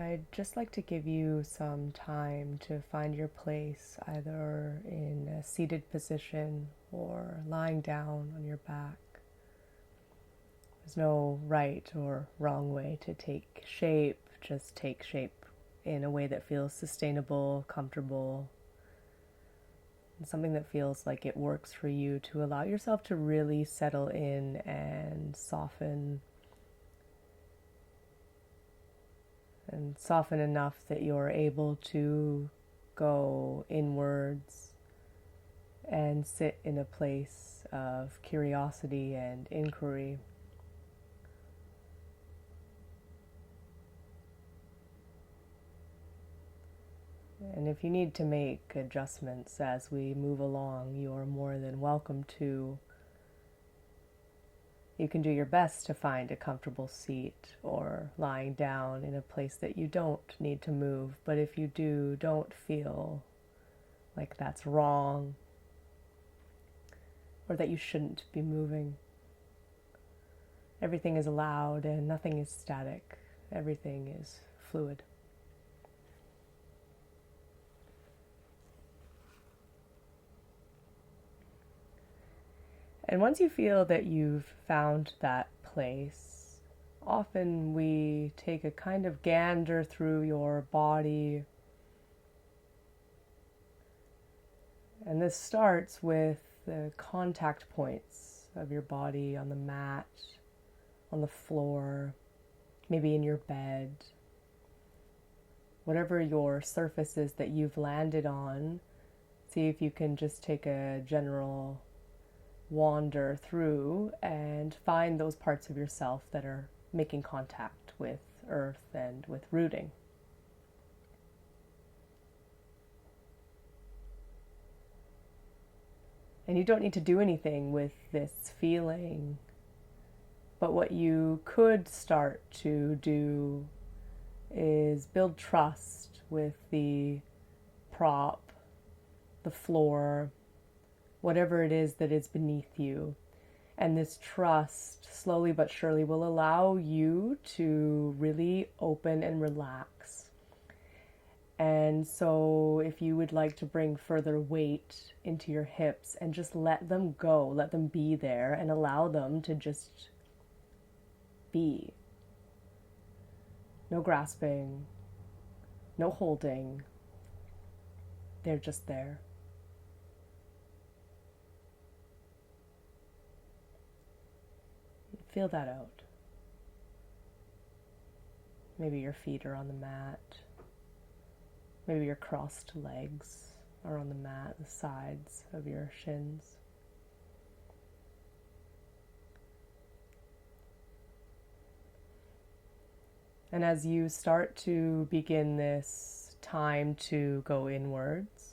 I'd just like to give you some time to find your place, either in a seated position or lying down on your back. There's no right or wrong way to take shape, just take shape in a way that feels sustainable, comfortable, and something that feels like it works for you to allow yourself to really settle in and soften enough that you're able to go inwards and sit in a place of curiosity and inquiry. And if you need to make adjustments as we move along, you're more than welcome to. You can do your best to find a comfortable seat or lying down in a place that you don't need to move. But if you do, don't feel like that's wrong or that you shouldn't be moving. Everything is allowed and nothing is static. Everything is fluid. And once you feel that you've found that place, often we take a kind of gander through your body. And this starts with the contact points of your body on the mat, on the floor, maybe in your bed. Whatever your surface is that you've landed on, see if you can just take a general wander through and find those parts of yourself that are making contact with earth and with rooting. And you don't need to do anything with this feeling, but what you could start to do is build trust with the prop, the floor, whatever it is that is beneath you. And this trust, slowly but surely, will allow you to really open and relax. And so if you would like to bring further weight into your hips and just let them go, let them be there and allow them to just be. No grasping, no holding. They're just there. Feel that out. Maybe your feet are on the mat. Maybe your crossed legs are on the mat, the sides of your shins. And as you start to begin this time to go inwards,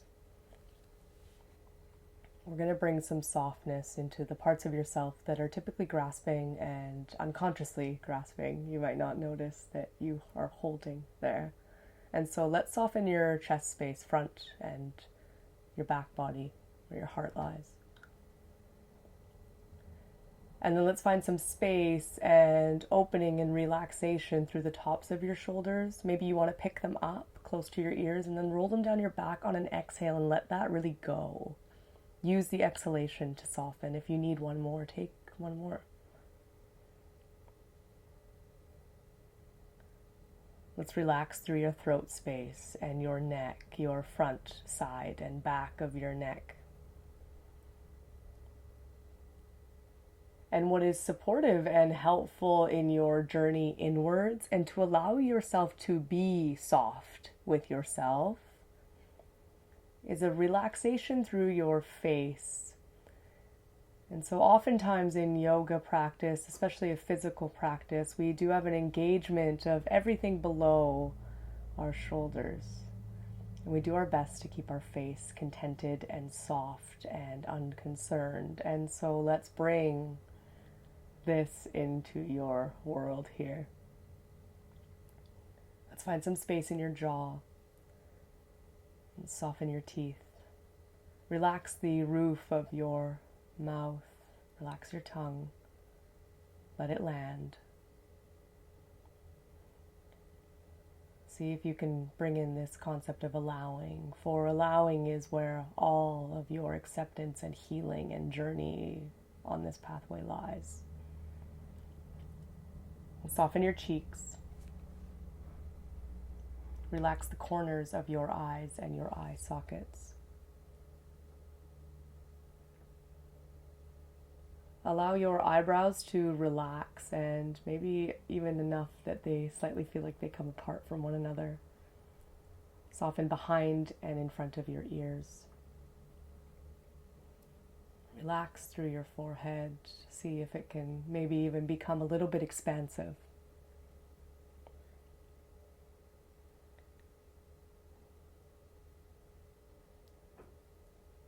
we're going to bring some softness into the parts of yourself that are typically grasping and unconsciously grasping. You might not notice that you are holding there. And so let's soften your chest space, front, and your back body, where your heart lies. And then let's find some space and opening and relaxation through the tops of your shoulders. Maybe you want to pick them up close to your ears and then roll them down your back on an exhale and let that really go. Use the exhalation to soften. If you need one more, take one more. Let's relax through your throat space and your neck, your front, side, and back of your neck. And what is supportive and helpful in your journey inwards, and to allow yourself to be soft with yourself, is a relaxation through your face. And so oftentimes in yoga practice, especially a physical practice, we do have an engagement of everything below our shoulders. And we do our best to keep our face contented and soft and unconcerned. And so let's bring this into your world here. Let's find some space in your jaw. And soften your teeth. Relax the roof of your mouth. Relax your tongue. Let it land. See if you can bring in this concept of allowing, for allowing is where all of your acceptance and healing and journey on this pathway lies. And soften your cheeks. Relax the corners of your eyes and your eye sockets. Allow your eyebrows to relax, and maybe even enough that they slightly feel like they come apart from one another. Soften behind and in front of your ears. Relax through your forehead. See if it can maybe even become a little bit expansive.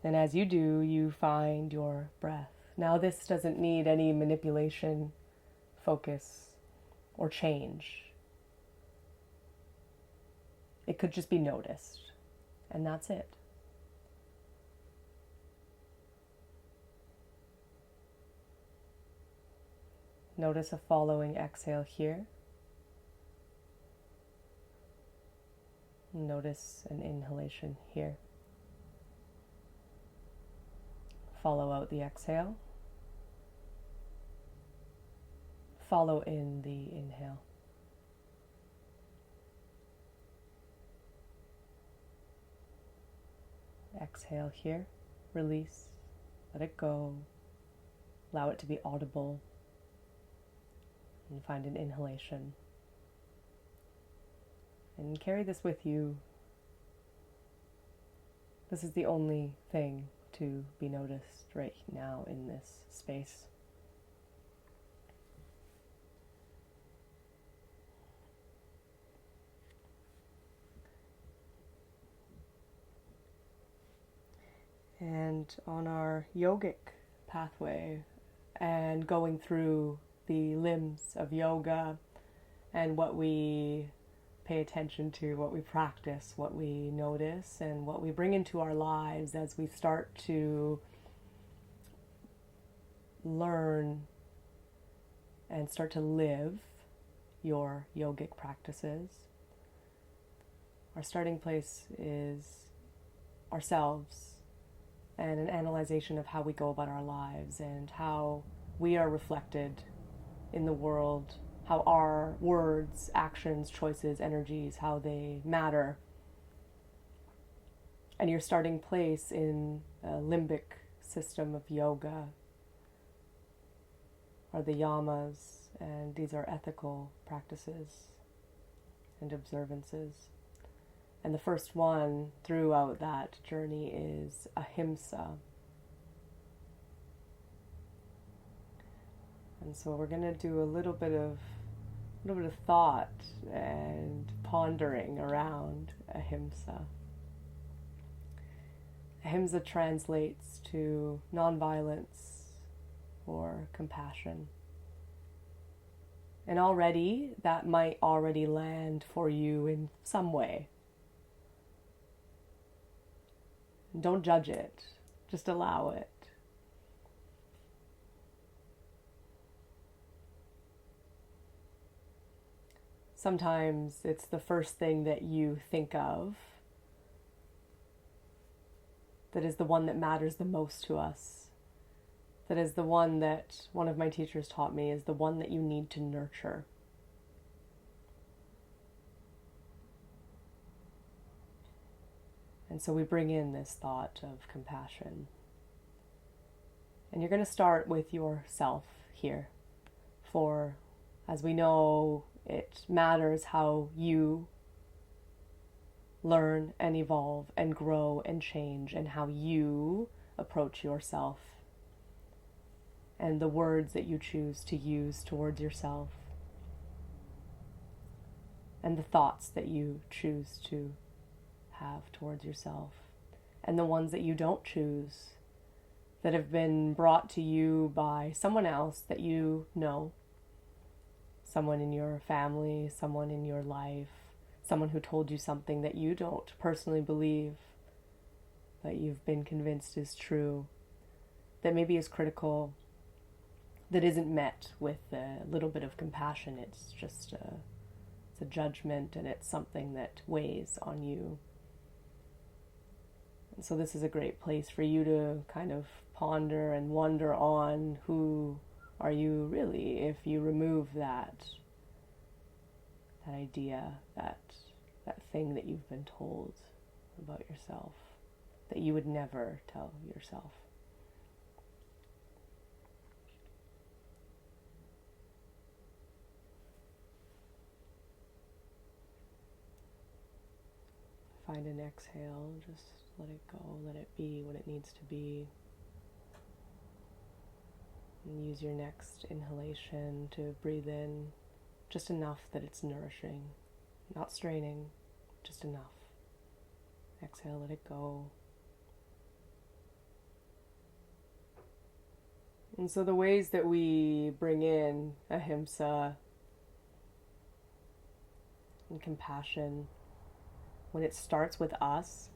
And as you do, you find your breath. Now, this doesn't need any manipulation, focus, or change. It could just be noticed, and that's it. Notice a following exhale here. Notice an inhalation here. Follow out the exhale. Follow in the inhale. Exhale here. Release. Let it go. Allow it to be audible. And find an inhalation. And carry this with you. This is the only thing to be noticed right now in this space. And on our yogic pathway and going through the limbs of yoga and what we pay attention to, what we practice, what we notice, and what we bring into our lives as we start to learn and start to live your yogic practices. Our starting place is ourselves and an analyzation of how we go about our lives and how we are reflected in the world, how our words, actions, choices, energies, how they matter. And your starting place in a limbic system of yoga are the Yamas, and these are ethical practices and observances. And the first one throughout that journey is Ahimsa. And so we're going to do a little bit of thought and pondering around Ahimsa. Ahimsa translates to nonviolence or compassion. And already that might already land for you in some way. Don't judge it, just allow it. Sometimes it's the first thing that you think of that is the one that matters the most to us. That is the one that one of my teachers taught me is the one that you need to nurture. And so we bring in this thought of compassion. And you're going to start with yourself here. For, as we know, it matters how you learn and evolve and grow and change, and how you approach yourself and the words that you choose to use towards yourself and the thoughts that you choose to have towards yourself, and the ones that you don't choose, that have been brought to you by someone else that you know, someone in your family, someone in your life, someone who told you something that you don't personally believe, that you've been convinced is true, that maybe is critical, that isn't met with a little bit of compassion. It's It's a judgment, and it's something that weighs on you. And so this is a great place for you to kind of ponder and wonder on who are you really if you remove that idea, that thing that you've been told about yourself that you would never tell yourself. Find an exhale, just let it go, let it be what it needs to be. And use your next inhalation to breathe in just enough that it's nourishing, not straining, just enough. Exhale, let it go. And so the ways that we bring in ahimsa and compassion, when it starts with us,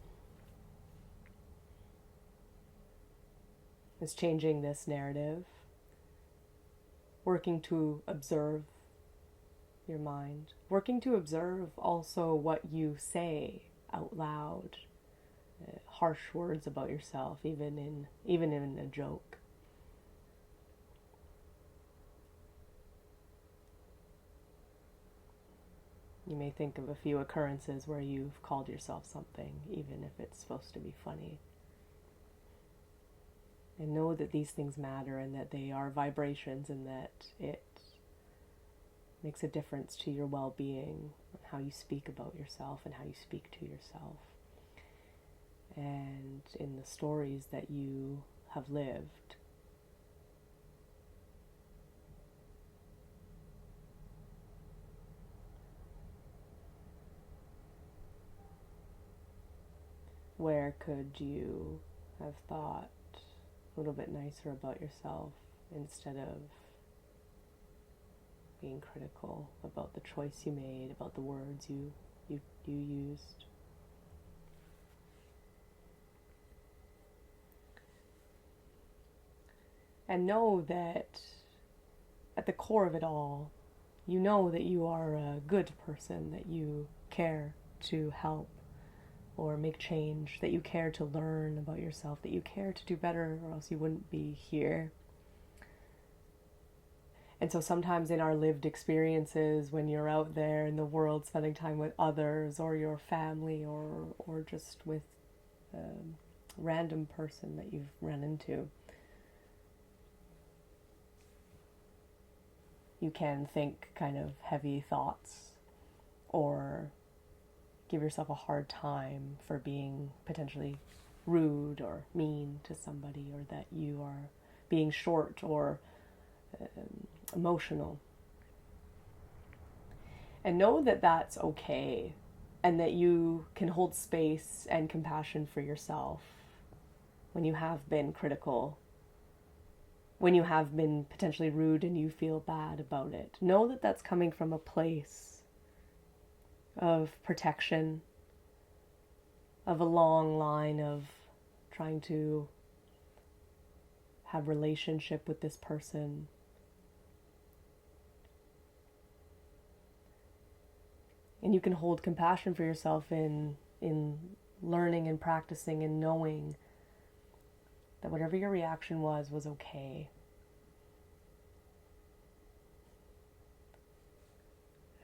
is changing this narrative, working to observe your mind, working to observe also what you say out loud, harsh words about yourself, even in a joke. You may think of a few occurrences where you've called yourself something, even if it's supposed to be funny. And know that these things matter and that they are vibrations and that it makes a difference to your well-being, how you speak about yourself and how you speak to yourself. And in the stories that you have lived. Where could you have thought a little bit nicer about yourself instead of being critical about the choice you made, about the words you used? And know that at the core of it all, you know that you are a good person, that you care to help or make change, that you care to learn about yourself, that you care to do better, or else you wouldn't be here. And so sometimes in our lived experiences, when you're out there in the world spending time with others or your family or just with a random person that you've run into, you can think kind of heavy thoughts or give yourself a hard time for being potentially rude or mean to somebody, or that you are being short or emotional. And know that that's okay, and that you can hold space and compassion for yourself when you have been critical, when you have been potentially rude and you feel bad about it. Know that that's coming from a place of protection, of a long line of trying to have relationship with this person. And you can hold compassion for yourself in learning and practicing and knowing that whatever your reaction was okay.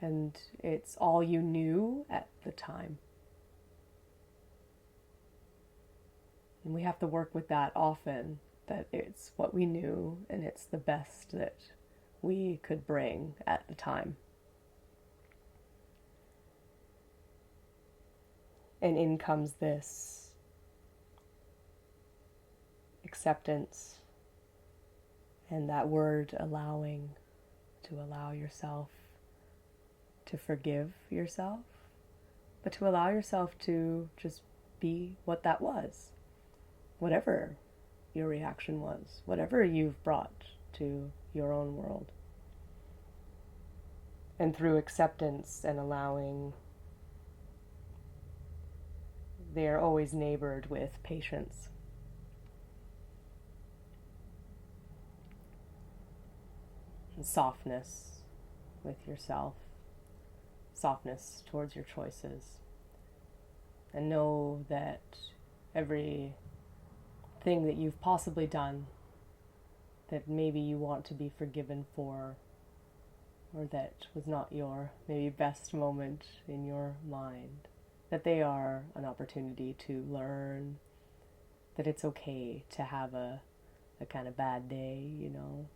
And it's all you knew at the time. And we have to work with that often, that it's what we knew and it's the best that we could bring at the time. And in comes this acceptance and that word allowing, to allow yourself to forgive yourself, but to allow yourself to just be what that was, whatever your reaction was, whatever you've brought to your own world. And through acceptance and allowing, they are always neighbored with patience. And softness with yourself. softness towards your choices. And know that every thing that you've possibly done that maybe you want to be forgiven for, or that was not your maybe best moment in your mind, that they are an opportunity to learn, that it's okay to have a kind of bad day, you know.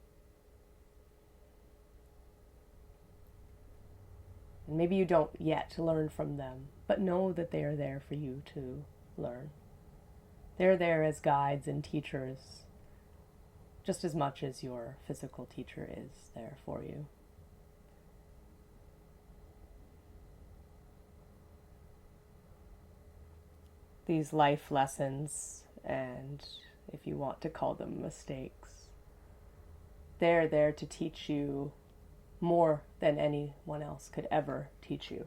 And maybe you don't yet learn from them, but know that they are there for you to learn. They're there as guides and teachers, just as much as your physical teacher is there for you. These life lessons, and if you want to call them mistakes, they're there to teach you more than anyone else could ever teach you.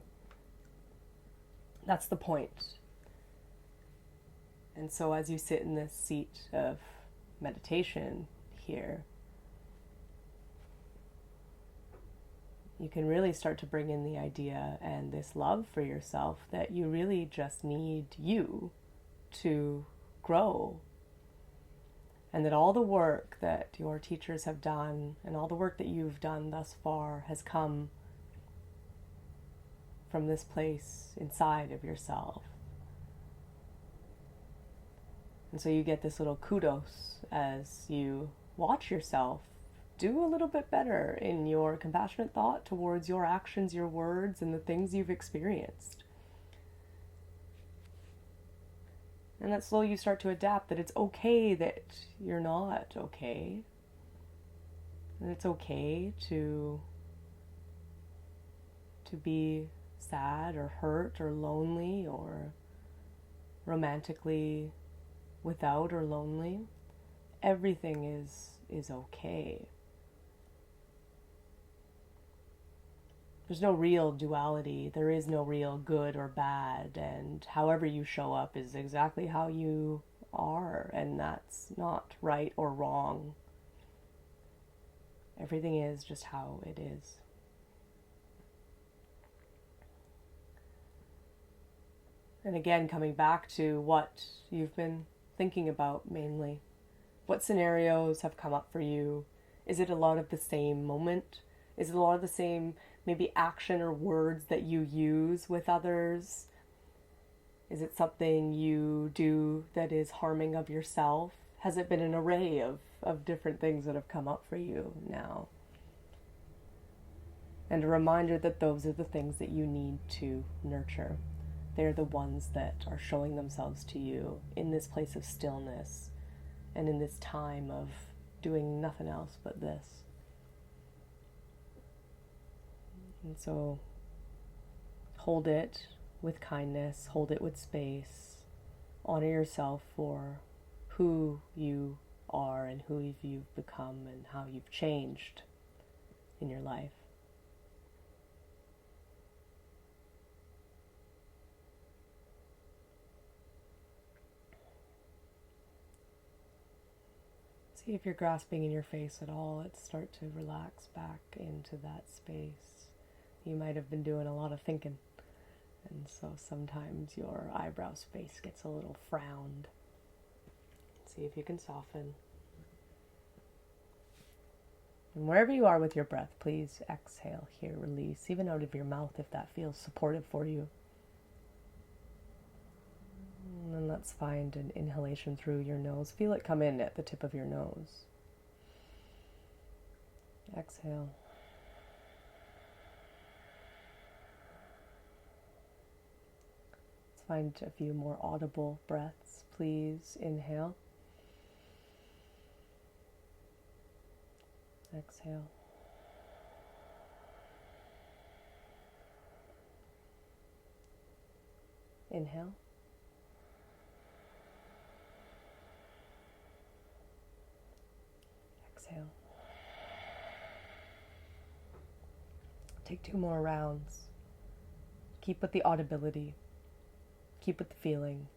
That's the point. And so as you sit in this seat of meditation here, you can really start to bring in the idea and this love for yourself that you really just need you to grow. And that all the work that your teachers have done and all the work that you've done thus far has come from this place inside of yourself. And so you get this little kudos as you watch yourself do a little bit better in your compassionate thought towards your actions, your words, and the things you've experienced. And that slowly you start to adapt that it's okay that you're not okay. And it's okay to be sad or hurt or lonely or romantically without or lonely. Everything is okay. There's no real duality. There is no real good or bad. And however you show up is exactly how you are. And that's not right or wrong. Everything is just how it is. And again, coming back to what you've been thinking about mainly. What scenarios have come up for you? Is it a lot of the same moment? Is it a lot of the same maybe action or words that you use with others? Is it something you do that is harming of yourself? Has it been an array of different things that have come up for you now? And a reminder that those are the things that you need to nurture. They're the ones that are showing themselves to you in this place of stillness and in this time of doing nothing else but this. And so hold it with kindness, hold it with space, honor yourself for who you are and who you've become and how you've changed in your life. See if you're grasping in your face at all. Let's start to relax back into that space. You might have been doing a lot of thinking, and so sometimes your eyebrow space gets a little frowned. See if you can soften. And wherever you are with your breath, please exhale here, release, even out of your mouth if that feels supportive for you. And then let's find an inhalation through your nose. Feel it come in at the tip of your nose. Exhale. Let's find a few more audible breaths. Please inhale. Exhale. Inhale. Exhale. Take 2 more rounds. Keep with the audibility. Keep with the feeling.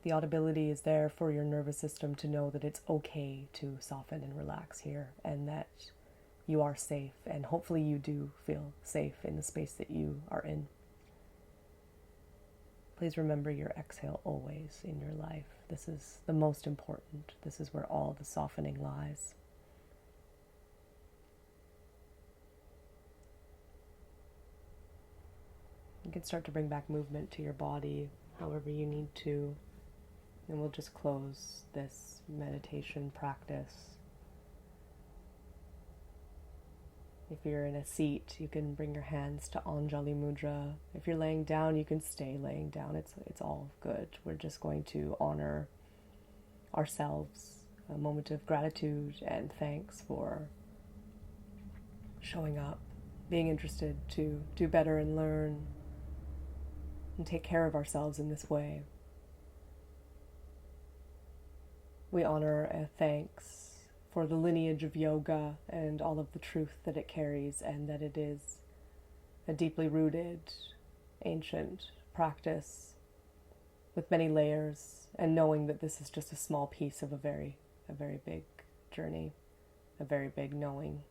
The audibility is there for your nervous system to know that it's okay to soften and relax here, and that you are safe, and hopefully you do feel safe in the space that you are in. Please remember your exhale always in your life. This is the most important. This is where all the softening lies. You can start to bring back movement to your body however you need to. And we'll just close this meditation practice. If you're in a seat, you can bring your hands to Anjali Mudra. If you're laying down, you can stay laying down. It's all good. We're just going to honor ourselves, a moment of gratitude and thanks for showing up, being interested to do better and learn and take care of ourselves in this way. We honor a thanks for the lineage of yoga and all of the truth that it carries, and that it is a deeply rooted, ancient practice with many layers, and knowing that this is just a small piece of a very big journey, a very big knowing.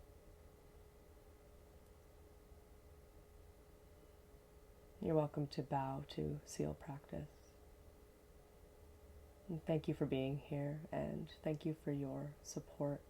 You're welcome to bow to seal practice. And thank you for being here, and thank you for your support.